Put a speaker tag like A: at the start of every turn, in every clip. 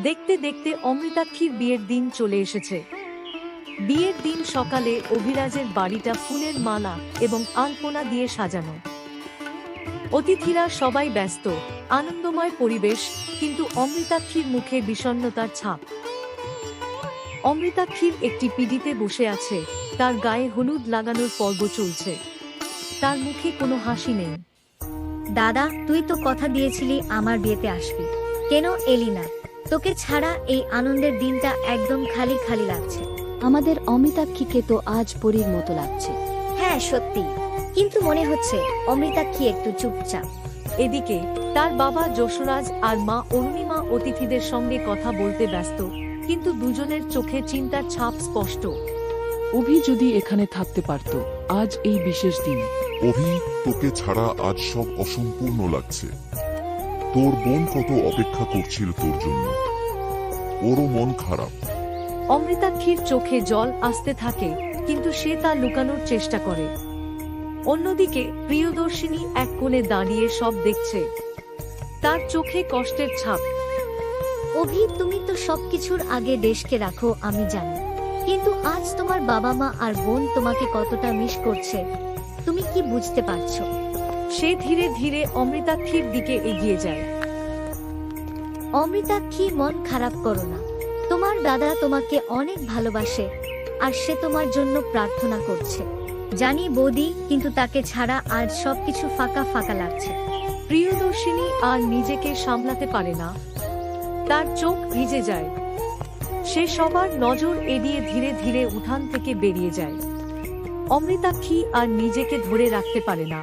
A: দেখতে দেখতে অমৃতাক্ষীর বিয়ের দিন চলে এসেছে। বিয়ের দিন সকালে অভিরাজের বাড়িটা ফুলের মালা এবং আলপনা দিয়ে সাজানো। অতিথিরা সবাই ব্যস্ত, আনন্দময় পরিবেশ, কিন্তু অমৃতাক্ষীর মুখে বিষণ্ণতার ছাপ। অমৃতাক্ষীর একটি পিঁডিতে বসে আছে, তার গায়ে হলুদ লাগানোর পর্ব চলছে। তার মুখে কোনো হাসি নেই।
B: দাদা, তুই তো কথা দিয়েছিলি আমার বিয়েতে আসবি, কেন এলি না? তোকে ছাড়া এই আনন্দের দিনটা একদম খালি খালি লাগছে।
C: আমাদের অমৃতাক্ষীকে তো আজ পরীর মতো লাগছে।
B: হ্যাঁ সত্যি, কিন্তু মনে হচ্ছে অমৃতাক্ষী একটু চুপচাপ।
A: এদিকে তার বাবা যশোরাজ আর মা অরুণিমা অতিথিদের সঙ্গে কথা বলতে ব্যস্ত, কিন্তু দুজনের চোখে চিন্তার ছাপ স্পষ্ট।
D: অভি যদি এখানে থাকতে পারত আজ এই বিশেষ দিন।
E: অভি, তোকে ছাড়া আজ সব অসম্পূর্ণ লাগছে। তোর বোন কত অপেক্ষা করছিল তোর জন্য, ওরও মন খারাপ।
A: অমৃতাক্ষীর চোখে জল আসতে থাকে, কিন্তু সে তা লুকানোর চেষ্টা করে। অন্যদিকে প্রিয়দর্শিনী এক কোণে দাঁড়িয়ে সব দেখছে, তার চোখে কষ্টের ছাপ।
B: অভি, তুমি তো সবকিছুর আগে দেশকে রাখো আমি জানি, কিন্তু আজ তোমার বাবা মা আর বোন তোমাকে কতটা মিস করছে, তুমি কি বুঝতে পারছো?
A: সে ধীরে ধীরে অমৃতাক্ষীর দিকে এগিয়ে যায়।
B: অমৃতাক্ষী, মন খারাপ করো না। তোমার দাদা তোমাকে অনেক ভালোবাসে, আর সে তোমার জন্য প্রার্থনা করছে। জানি বৌদি, কিন্তু তাকে ছাড়া আজ সবকিছু ফাঁকা ফাঁকা লাগছে।
A: প্রিয়দর্শিনী আর নিজেকে সামলাতে পারে না, তার চোখ ভিজে যায়। সে সবার নজর এড়িয়ে ধীরে ধীরে উঠান থেকে বেরিয়ে যায়। অমৃতাক্ষী আর নিজেকে ধরে রাখতে পারে না।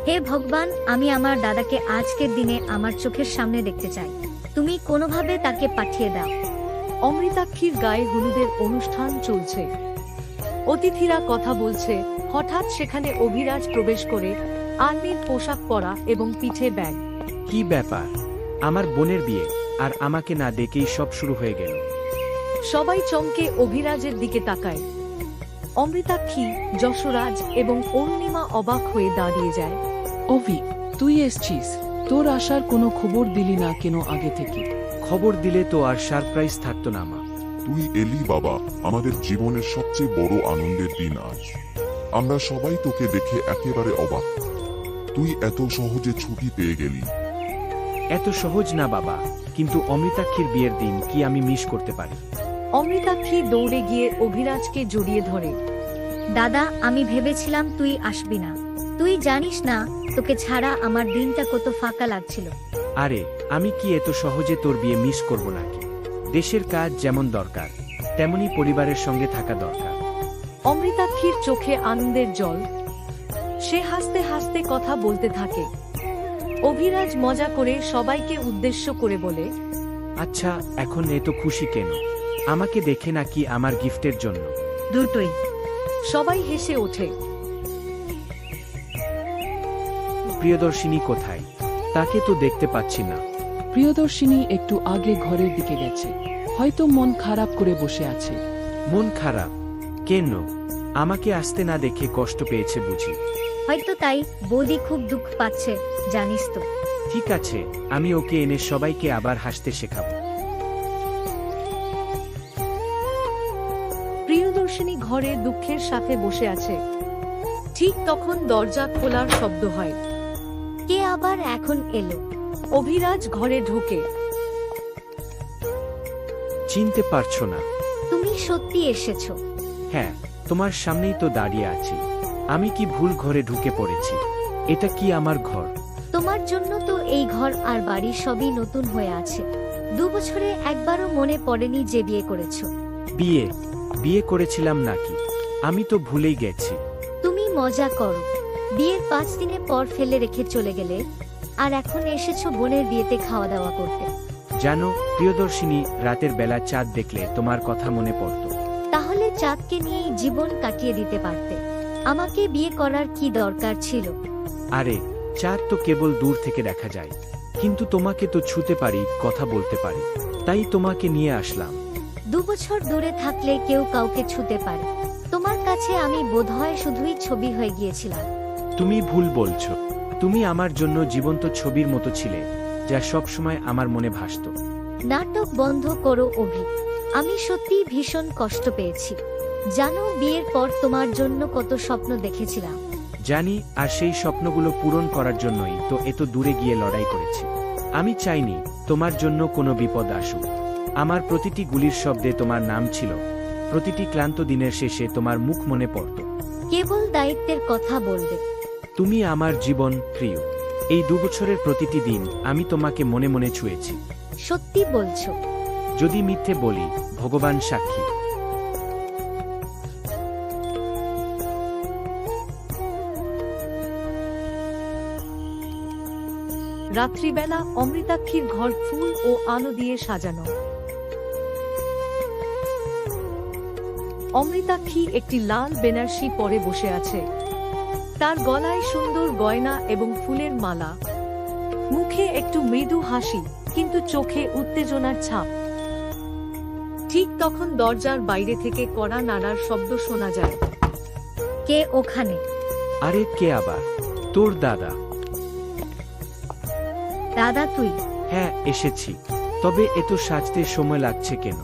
B: হে ভগবান, আমি আমার দাদাকে আজকের দিনে আমার চোখের সামনে দেখতে চাই, তুমি কোনোভাবে তাকে পাঠিয়ে দাও।
A: অমৃতাক্ষীর গায়ে হলুদের অনুষ্ঠান চলছে, অতিথিরা কথা বলছে। হঠাৎ সেখানে অভিরাজ প্রবেশ করে, আর্মির পোশাক পরা এবং পিঠে ব্যাগ।
F: কি ব্যাপার? আমার বোনের বিয়ে, আর আমাকে না ডেকেই সব শুরু হয়ে গেল।
A: সবাই চমকে অভিরাজের দিকে তাকায়। অমৃতাক্ষী, যশোরাজ এবং অরুণিমা অবাক হয়ে দাঁড়িয়ে যায়।
D: অভি, তুই এসছিস, তোর আসার কোনো খবর দিলি না কেন আগে থেকে?
F: খবর দিলে তো আর সারপ্রাইজ থাকতো না মা।
E: তুই এলি বাবা, আমাদের জীবনের সবচেয়ে বড় আনন্দের দিন আজ। আমরা সবাই তোকে দেখে একেবারে অবাক। তুই এত সহজে ছুটি পেয়ে গেলি।
F: এত সহজ না বাবা, কিন্তু অমৃতাক্ষীর বিয়ের দিন কি আমি মিস করতে পারি?
A: অমৃতাক্ষী দৌড়ে গিয়ে অভিরাজকে জড়িয়ে ধরে।
B: দাদা, আমি ভেবেছিলাম তুই আসবি না। তুই জানিস না, তোকে ছাড়া আমার দিনটা কত ফাঁকা লাগছিল।
F: আরে, আমি কি এত সহজে তোর বিয়ে মিস করব নাকি? দেশের কাজ যেমন দরকার, তেমনি পরিবারের সঙ্গে থাকা দরকার।
A: অমৃতাক্ষীর চোখে আনন্দের জল, সে হাসতে হাসতে কথা বলতে থাকে। অভিরাজ মজা করে সবাইকে উদ্দেশ্য করে বলে,
F: আচ্ছা, এখন এত খুশি কেন? আমাকে দেখে নাকি আমার গিফটের জন্য?
B: দুটোই।
A: সবাই হেসে ওঠে।
F: প্রিয়দর্শিনী কোথায়? তাকে তো দেখতে পাচ্ছি না।
D: প্রিয়দর্শিনী একটু আগে ঘরের দিকে গেছে, হয়তো মন খারাপ করে বসে আছে।
F: মন খারাপ কেন? আমাকে আসতে না দেখে কষ্ট পেয়েছে বুঝি?
B: হয়তো তাই। বৌদি খুব দুঃখ পাচ্ছে, জানিস তো।
F: ঠিক আছে, আমি ওকে এনে সবাইকে আবার হাসতে শেখাবো।
A: প্রিয়দর্শিনী ঘরে দুঃখের সাথে বসে আছে। ঠিক তখন দরজা খোলার শব্দ হয়।
B: কে আবার এখন এলো?
A: অভিরাজ ঘরে ঢোকে।
F: চিনতে পারছো না?
B: তুমি সত্যি এসেছো?
F: হ্যাঁ, তোমার সামনেই তো দাঁড়িয়ে আছি। আমি কি ভুল ঘরে ঢুকে পড়েছি? এটা কি আমার ঘর?
B: তোমার জন্য তো এই ঘর আর বাড়ি সবই নতুন হয়ে আছে। 2 বছরে একবারও মনে পড়েনি যে বিয়ে করেছো।
F: বিয়ে করেছিলাম নাকি? আমি তো ভুলেই গেছি।
B: তুমি মজা করো। বিয়ের 5 দিনে পর ফেলে রেখে চলে গেলে, আর এখন এসেছো বোনের বিয়েতে খাওয়া দাওয়া করতে।
F: জানো প্রিয়দর্শিনী, রাতের বেলা চাঁদ দেখলে তোমার কথা মনে পড়তো।
B: তাহলে চাঁদকে নিয়েই জীবন কাটিয়ে দিতে পারতে। আমাকে বিয়ে করার কি দরকার ছিল?
F: আরে, চাঁদ তো কেবল দূর থেকে দেখা যায়, কিন্তু তোমাকে তো ছুঁতে পারি, কথা বলতে পারি, তাই তোমাকে নিয়ে আসলাম।
B: 2 বছর দূরে থাকলে কেউ কাউকে ছুঁতে পারে। তোমার কাছে আমি বোধহয় শুধুই ছবি হয়ে গিয়েছিলাম।
F: তুমি ভুল বলছো। তুমি আমার জন্য জীবন্ত ছবির মতো ছিলে, যা সব সময় আমার মনে ভাসত।
B: নাটক বন্ধ করো অভি। আমি সত্যিই ভীষণ কষ্ট পেয়েছি। জানো বিয়ের পর তোমার জন্য কত স্বপ্ন দেখেছিলাম।
F: জানি, আর সেই স্বপ্নগুলো পূরণ করার জন্যই তো এত দূরে গিয়ে লড়াই করেছি। আমি চাইনি তোমার জন্য কোনো বিপদ আসুক। আমার প্রতিটি গুলির শব্দে তোমার নাম ছিল, প্রতিটি ক্লান্ত দিনের শেষে তোমার মুখ মনে পড়ত।
B: কেবল দায়িত্বের কথা বলবে।
F: তুমি আমার জীবন প্রিয়। এই 2 বছরের প্রতিটি দিন আমি তোমাকে মনে মনে ছুঁয়েছি।
B: সত্যি বলছো?
F: যদি মিথ্যে বলি, ভগবান সাক্ষী।
A: রাত্রিবেলা অমৃতাক্ষীর ঘর ফুল ও আলো দিয়ে সাজানো। অমৃতাক্ষী একটি লাল বেনারসি পরে বসে আছে। তার গলায় সুন্দর গয়না এবং ফুলের মালা। মুখে একটু মৃদু হাসি, কিন্তু চোখে উত্তেজনার ছাপ। ঠিক তখন দরজার বাইরে থেকে কড়া নাড়ার শব্দ শোনা যায়।
B: কে ওখানে?
F: আরে কে আবার? তোর দাদা।
B: দাদা তুই?
F: হ্যাঁ, এসেছি। তবে এত সাজতে সময় লাগছে কেন?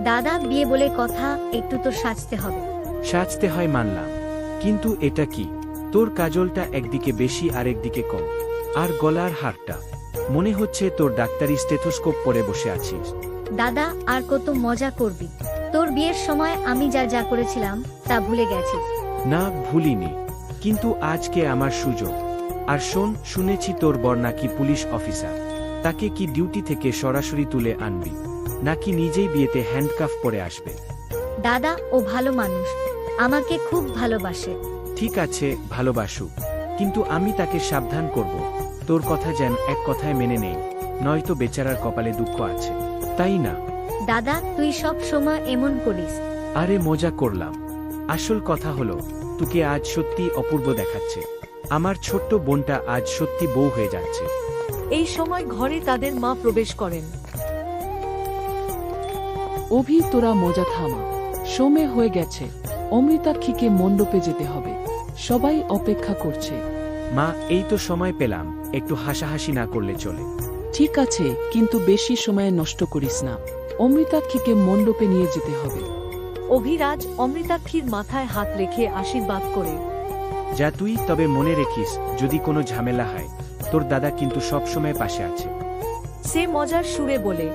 B: দাদা বিয়ে বলে কথা, একটু তো সাজতে হবে।
F: সাজতে হয় মানলাম, কিন্তু এটা কি? তোর কাজলটা একদিকে বেশি আর একদিকে কম, আর গলার হারটা মনে হচ্ছে তোর ডাক্তারি স্টেথোস্কোপ পরে বসে আছিস।
B: দাদা আর কত মজা করবি? তোর বিয়ের সময় আমি যা যা করেছিলাম তা ভুলে গেছিস?
F: না, ভুলিনি, কিন্তু আজকে আমার সুযোগ। আর শোন, শুনেছি তোর বর নাকি পুলিশ অফিসার। তাকে কি ডিউটি থেকে সরাসরি তুলে আনবি, নাকি নিজেই বিয়েতে হ্যান্ডকাফ পরে আসবে?
B: দাদা ও ভালো মানুষ, আমাকে খুব ভালোবাসে।
F: ঠিক আছে, ভালোবাসুক, কিন্তু আমি তাকে সাবধান করব তোর কথা যেন এক কথায় মেনে নেই, নয়তো বেচারার কপালে দুঃখ আছে, তাই না?
B: দাদা তুই সব সময় এমন করিস।
F: আরে মজা করলাম। আসল কথা হলো, তোকে আজ সত্যি অপূর্ব দেখাচ্ছে। আমার ছোট্ট বোনটা আজ সত্যি বউ হয়ে যাচ্ছে।
A: এই সময় ঘরে তাদের মা প্রবেশ করেন।
D: অভি, তোরা মজা থামা। সময় হয়ে গেছে, অমৃতাক্ষীকে মণ্ডপে যেতে হবে। সবাই অপেক্ষা করছে।
F: মা, এই তো সময় পেলাম, একটু হাসাহাসি না করলে চলে?
D: ঠিক আছে, কিন্তু বেশি সময় নষ্ট করিস না। অমৃতাক্ষীকে মণ্ডপে নিয়ে যেতে হবে।
A: অভিরাজ অমৃতাক্ষীর মাথায় হাত রেখে আশীর্বাদ করে।
F: যা তুই, তবে মনে রেখিস, যদি কোনো ঝামেলা হয় তোর দাদা কিন্তু সব সময় পাশে আছে।
A: সে মজার সুরে বলে।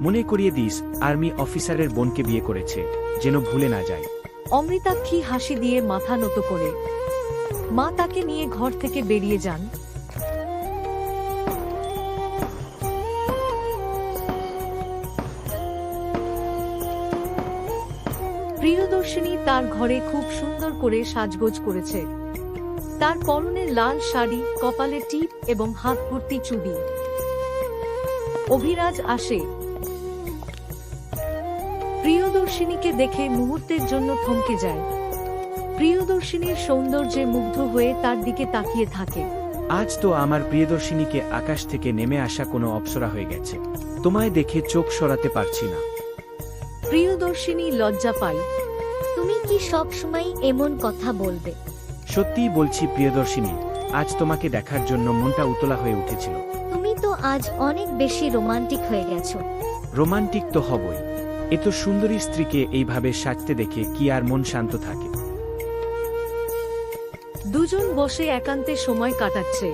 F: মনে করিয়ে দিস, আর্মি অফিসারের বোনকে বিয়ে করেছে, যেন ভুলে না যায়।
A: অমৃতাক্ষী হাসি দিয়ে মাথা নত করে। মা তাকে নিয়ে ঘর থেকে বেরিয়ে যান। প্রিয়দর্শিনী তার ঘরে খুব সুন্দর করে সাজগোজ করেছে। তার পরনে লাল শাড়ি, কপালে টিপ এবং হাত ভর্তি চুড়ি। অভিরাজ আসে। প্রিয়দর্শিনীকে দেখে মুহূর্তের জন্য থমকে যায়। প্রিয়দর্শিনীর সৌন্দর্যে মুগ্ধ হয়ে তার দিকে তাকিয়ে থাকে।
F: আজ তো আমার প্রিয়দর্শিনীকে আকাশ থেকে নেমে আসা কোনো অপ্সরা হয়ে গেছে। তোমায় দেখে চোখ সরাতে পারছি না।
A: প্রিয়দর্শিনী লজ্জা পায়।
B: তুমি কি সব সময় এমন কথা বলবে?
F: সত্যিই বলছি প্রিয়দর্শিনী, আজ তোমাকে দেখার জন্য মনটা উতলা হয়ে উঠেছিল।
B: তুমি তো আজ অনেক বেশি রোমান্টিক হয়ে গেছো।
F: রোমান্টিক তো হবই। এত সুন্দরী স্ত্রীকে এইভাবে সাজতে দেখে কি আর মন শান্ত থাকে?
A: দুজন বসে একান্তে সময় কাটাচ্ছে।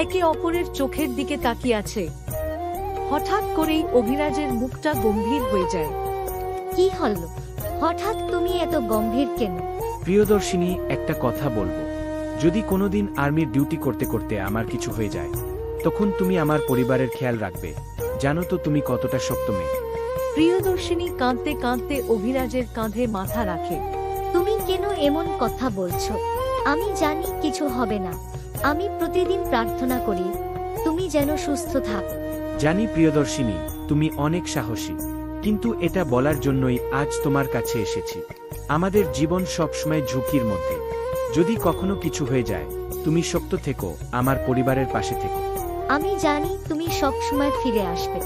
A: একে অপরের চোখের দিকে তাকিয়ে আছে। হঠাৎ করেই অভিরাজের মুখটা গম্ভীর হয়ে যায়।
B: কি হলো? হঠাৎ তুমি এত গম্ভীর কেন?
F: প্রিয়দর্শিনী, একটা কথা বলবো। যদি কোনোদিন আর্মির ডিউটি করতে করতে আমার কিছু হয়ে যায়, তখন তুমি আমার পরিবারের খেয়াল রাখবে। জানো তো তুমি কতটা শক্ত মেয়ে।
A: প্রিয়দর্শিনী কাঁদতে কাঁদতে অভিরাজের কাঁধে মাথা রাখে।
B: তুমি কেন এমন কথা বলছো? আমি জানি কিছু হবে না। আমি প্রতিদিন প্রার্থনা করি তুমি যেন সুস্থ থাকো।
F: জানি প্রিয়দর্শিনী, তুমি অনেক সাহসী, কিন্তু এটা বলার জন্যই আজ তোমার কাছে এসেছি। আমাদের জীবন সবসময় ঝুঁকির মধ্যে। যদি কখনো কিছু হয়ে যায়, তুমি শক্ত থেকো, আমার পরিবারের পাশে থেকো।
B: আমি জানি তুমি সব সময় ফিরে আসবে।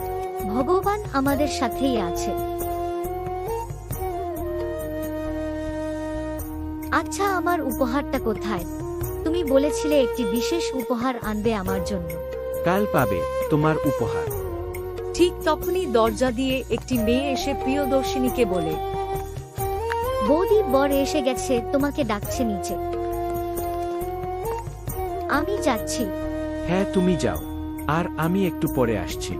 B: ভগবান আমাদের সাথেই আছে। আচ্ছা, আমার উপহারটা কোথায়? তুমি বলেছিলে একটি বিশেষ উপহার আনবে আমার জন্য।
F: কাল পাবে তোমার উপহার।
A: ঠিক তখনই দরজা দিয়ে একটি মেয়ে এসে প্রিয়দর্শিনীকে বলে,
B: বৌদি, বর এসে গেছে, তোমাকে ডাকছে নিচে। আমি যাচ্ছি।
F: হ্যাঁ, তুমি যাও, আর আমি একটু পরে আসছি।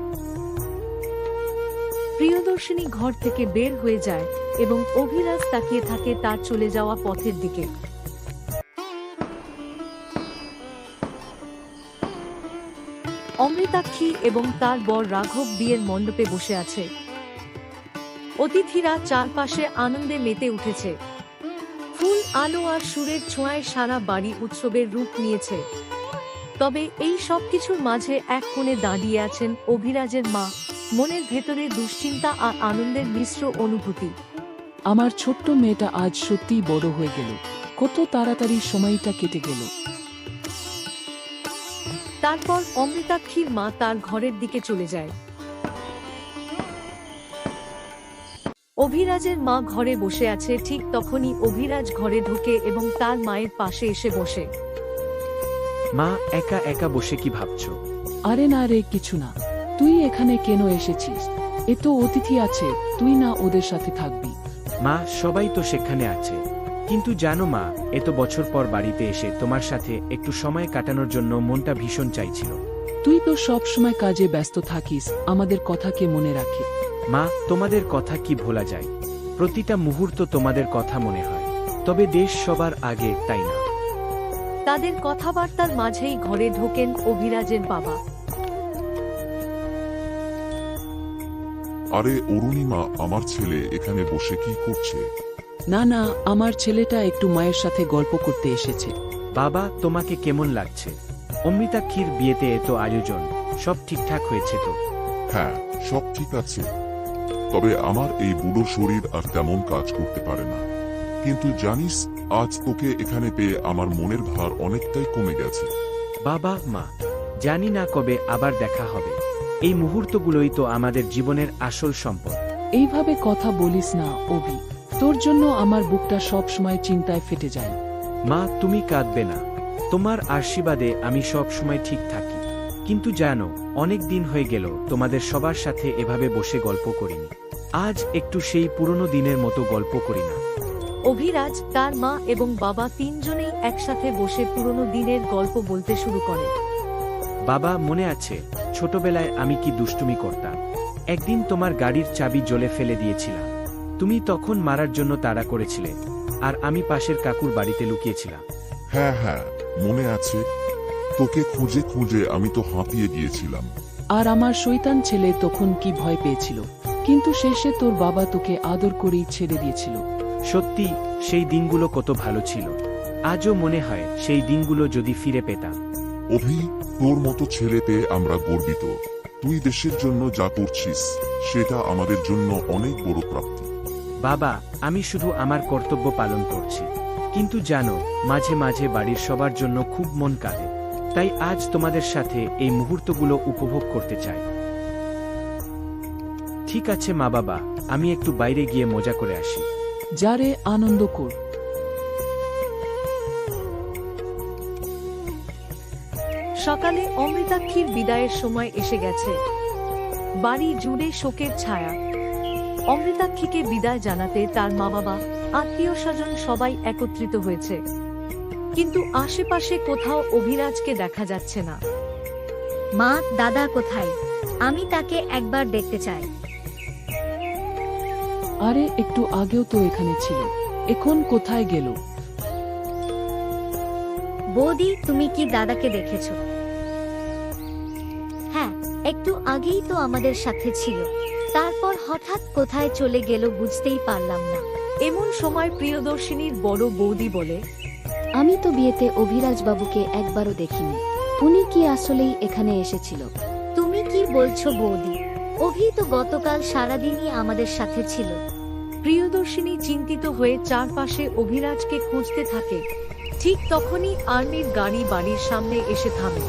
A: প্রিয়দর্শিনী ঘর থেকে বের হয়ে যায় এবং অভিরাজ তাকিয়ে থাকে তার চলে যাওয়া পথের দিকে। অমৃতাক্ষী এবং তার বর রাঘব বিয়ের মণ্ডপে বসে আছে। অতিথিরা চারপাশে আনন্দে মেতে উঠেছে। ফুল, আলো আর সুরের ছোঁয়ায় সারা বাড়ি উৎসবের রূপ নিয়েছে। তবে এই সব কিছুর মাঝে এক কোণে দাঁড়িয়ে আছেন অভিরাজের মা, মনের ভেতরে দুশ্চিন্তা আর আনন্দের মিশ্র অনুভূতি।
D: আমার ছোট্ট মেয়েটা আজ সত্যিই বড় হয়ে গেল, কত তাড়াতাড়ি সময়টা কেটে গেল।
A: তারপর অমৃতাক্ষীর মা তার ঘরের দিকে চলে যায়। অভিরাজের মা ঘরে বসে আছে। ঠিক তখনই অভিরাজ ঘরে ঢোকে এবং তার মায়ের পাশে এসে বসে।
F: মা, একা একা বসে কি ভাবছো?
D: আরে না রে, কিছু না। তুই এখানে কেন এসেছিস? এ তো অতিথি আছে, তুই না ওদের সাথে থাকবি?
F: মা, সবাই তো সেখানে আছে, কিন্তু জানো মা, এত বছর পর বাড়িতে এসে তোমার সাথে একটু সময় কাটানোর জন্য মনটা ভীষণ চাইছিল।
D: তুই তো সব সময় কাজে ব্যস্ত থাকিস, আমাদের কথা কে মনে রাখে?
F: মা, তোমাদের কথা কি ভোলা যায়? প্রতিটা মুহূর্ত তোমাদের কথা মনে হয়। তবে দেশ সবার আগে, তাই না?
A: তাদের কথাবার্তার মাঝেই ঘরে ঢোকেন অভিরাজের বাবা।
E: আরে অরুণিমা, আমার ছেলে এখানে বসে কি করছে?
D: না না, আমার ছেলেটা একটু মায়ের সাথে গল্প করতে এসেছে।
F: বাবা, তোমাকে কেমন লাগছে? অমৃতাক্ষীর বিয়েতে এত আয়োজন, সব ঠিকঠাক হয়েছে তো?
E: হ্যাঁ, সব ঠিক আছে। তবে আমার এই বুড়ো শরীর আর তেমন কাজ করতে পারে না। কিন্তু জানিস, আজ তোকে এখানে পেয়ে আমার মনের ভার অনেকটাই কমে গেছে।
F: বাবা, মা, জানি না কবে আবার দেখা হবে। এই মুহূর্তগুলোই তো আমাদের জীবনের আসল সম্পদ।
D: এইভাবে কথা বলিস না অভি, তোর জন্য আমার বুকটা সব সময় চিন্তায় ফেটে যায়।
F: মা, তুমি কাঁদবে না। তোমার আশীর্বাদে আমি সব সময় ঠিক থাকি। কিন্তু জানো, অনেক দিন হয়ে গেল তোমাদের সবার সাথে এভাবে বসে গল্প করিনি। আজ একটু সেই পুরনো দিনের মতো গল্প করি না?
A: অভিরাজ, তার মা এবং বাবা তিনজনেই একসাথে বসে পুরনো দিনের গল্প বলতে শুরু করে।
F: বাবা, মনে আছে ছোটবেলায় আমি কি দুষ্টুমি করতাম? একদিন তোমার গাড়ির চাবি জ্বলে ফেলে দিয়েছিলাম। তুমি তখন মারার জন্য তাড়া করেছিলে, আর আমি পাশের কাকুর বাড়িতে লুকিয়েছিলাম।
E: হ্যাঁ হ্যাঁ, মনে আছে। তোকে খুঁজে খুঁজে আমি তো হাঁপিয়ে গিয়েছিলাম।
D: আর আমার শয়তান ছেলে তখন কি ভয় পেয়েছিল, কিন্তু শেষে তোর বাবা তোকে আদর করেই ছেড়ে দিয়েছিল।
F: সত্যি, সেই দিনগুলো কত ভালো ছিল। আজও মনে হয় সেই দিনগুলো যদি ফিরে পেতাম।
E: অভি, তোর মতো ছেলে পেয়ে আমরা গর্বিত। তুই দেশের জন্য যা করছিস সেটা আমাদের জন্য অনেক বড় প্রাপ্তি।
F: বাবা, আমি শুধু আমার কর্তব্য পালন করছি, কিন্তু জানো, মাঝে মাঝে বাড়ির সবার জন্য খুব মন কাঁদে। তাই আজ তোমাদের সাথে এই মুহূর্তগুলো উপভোগ করতে চাই। ঠিক আছে মা বাবা, আমি একটু বাইরে গিয়ে মজা করে আসি।
D: যারে আনন্দ কর।
A: সকালে অমৃতাক্ষীর বিদায়ের সময় এসে গেছে। বাড়ি জুড়ে শোকের ছায়া। অমৃতাক্ষীকে বিদায় জানাতে তার মা বাবা, আত্মীয় স্বজন সবাই একত্রিত হয়েছে, কিন্তু আশেপাশে কোথাও অভিরাজকে দেখা যাচ্ছে না।
B: মা, দাদা কোথায়? আমি তাকে একবার দেখতে চাই।
D: আরে একটু আগেও তো এখানে ছিল, এখন কোথায় গেল?
B: বৌদি, তুমি কি দাদাকে দেখেছো? হ্যাঁ, একটু আগেই তো আমাদের সাথে ছিল, তারপর হঠাৎ কোথায় চলে গেল বুঝতেই পারলাম না।
A: এমন সময় প্রিয়দর্শিনীর বড় বৌদি বলে,
C: আমি তো বিয়েতে অভিরাজ বাবুকে একবারও দেখিনি। উনি কি আসলেই এখানে এসেছিল?
B: তুমি কি বলছো বৌদি? অভি তো গতকাল সারাদিনই আমাদের সাথে ছিল।
A: প্রিয়দর্শিনী চিন্তিত হয়ে চারপাশে অভিরাজকে খুঁজতে থাকে। ঠিক তখনই আর্মির গাড়ি বাড়ির সামনে এসে থামে।